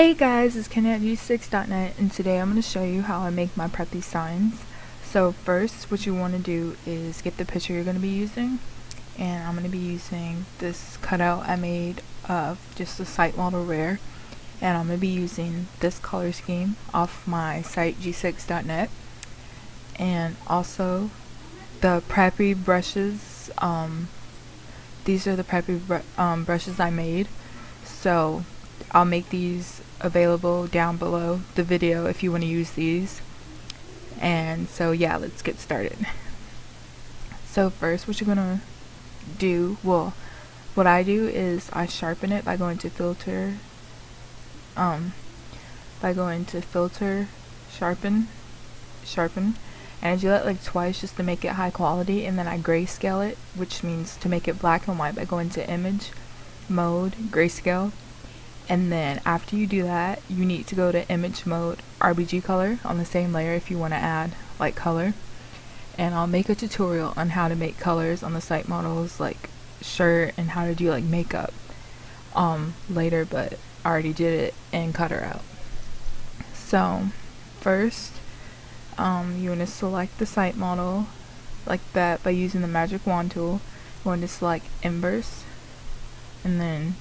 Hey guys, it's Kenny at g6.net, and today I'm going to show you how I make my preppy signs. So first, what you want to do is get the picture you're going to be using, and I'm going to be using this cutout I made of just a site model rare, and I'm going to be using this color scheme off my site g6.net, and also the preppy brushes. These are the preppy brushes I made, so I'll make these available down below the video if you want to use these. And so yeah, let's get started. So first, what you're gonna do, well, what I do is I sharpen it by going to filter, sharpen, and I do that like twice just to make it high quality, and then I grayscale it, which means to make it black and white by going to image mode, grayscale. And then after you do that, you need to go to image mode, RGB color on the same layer if you want to add like color. And I'll make a tutorial on how to make colors on the site models like shirt and how to do like makeup later, but I already did it in Cutout. So first, you want to select the site model like that by using the magic wand tool. You want to select inverse and then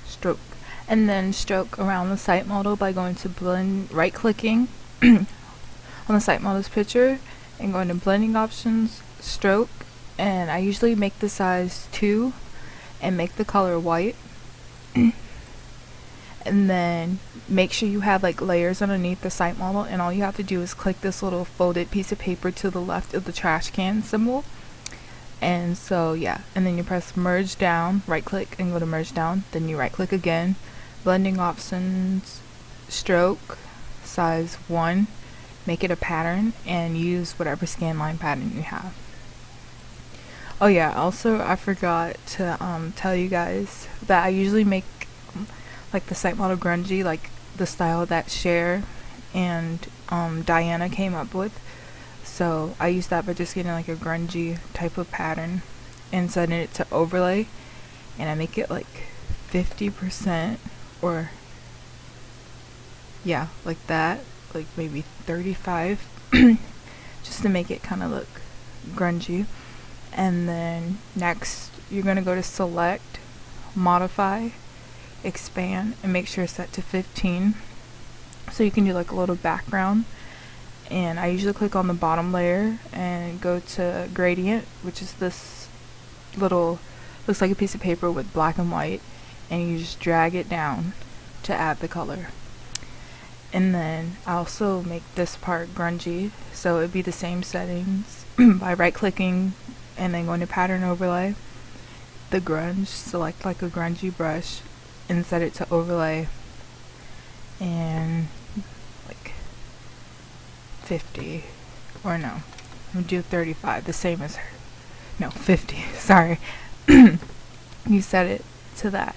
stroke. And then stroke around the site model by going to blend, right clicking on the site model's picture and going to blending options, stroke, and I usually make the size 2 and make the color white. And then make sure you have like layers underneath the site model, and all you have to do is click this little folded piece of paper to the left of the trash can symbol. And so yeah, and then you press merge down, right click and go to merge down, then you right click again, blending options, stroke, size 1, make it a pattern, and use whatever scanline pattern you have. Oh yeah, also I forgot to tell you guys that I usually make like the site model grungy, like the style that Cher and Diana came up with. So I use that by just getting like a grungy type of pattern and setting it to overlay, and I make it like 50%, or yeah, like that, like maybe 35 just to make it kind of look grungy. And then next you're going to go to select, modify, expand, and make sure it's set to 15 so you can do like a little background. And I usually click on the bottom layer and go to gradient, which is this little, looks like a piece of paper with black and white, and you just drag it down to add the color. And then I also make this part grungy, so it'd be the same settings by right clicking and then going to pattern overlay, the grunge, select like a grungy brush and set it to overlay, and like 50, or no, I'm gonna do 35, the same as her, no, 50, sorry. You set it to that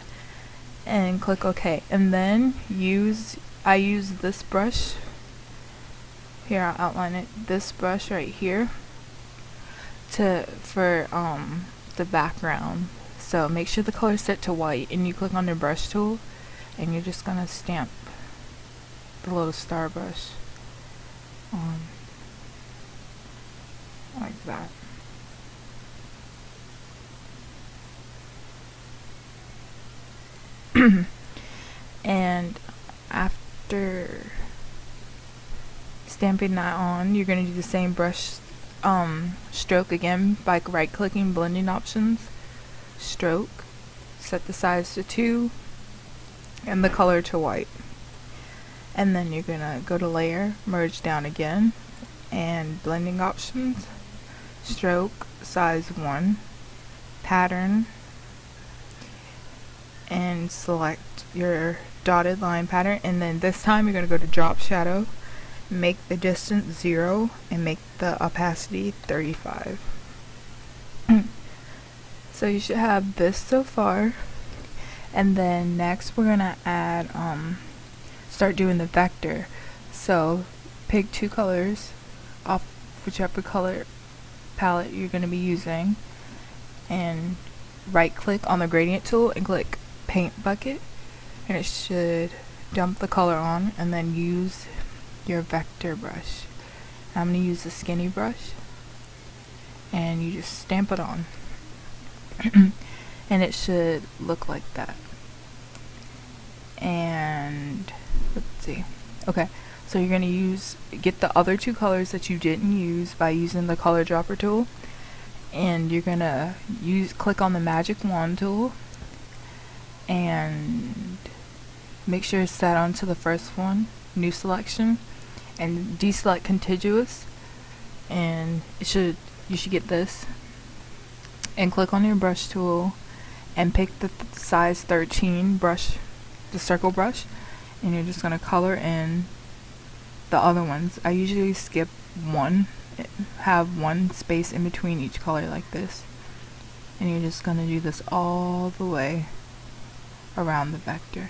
and click OK, and then I use this brush here, I'll outline it, this brush right here for the background. So make sure the color is set to white, and you click on the brush tool and you're just gonna stamp the little star brush like that. And after stamping that on, you're going to do the same brush stroke again by right clicking, blending options, stroke, set the size to 2 and the color to white. And then you're going to go to layer, merge down again, and blending options, stroke, size 1, pattern, and select your dotted line pattern. And then this time you're going to go to drop shadow, make the distance 0, and make the opacity 35. So you should have this so far. And then next we're going to add start doing the vector. So pick 2 colors off whichever color palette you're going to be using, and right click on the gradient tool and click paint bucket, and it should dump the color on and then use your vector brush. I'm going to use the skinny brush, and you just stamp it on. And it should look like that. And let's see. Okay, so you're going to get the other two colors that you didn't use by using the color dropper tool, and you're going to click on the magic wand tool and make sure it's set onto the first one, new selection, and deselect contiguous, and you should get this, and click on your brush tool and pick the size 13 brush, the circle brush, and you're just going to color in the other ones. I usually skip one, have one space in between each color like this, and you're just going to do this all the way around the vector.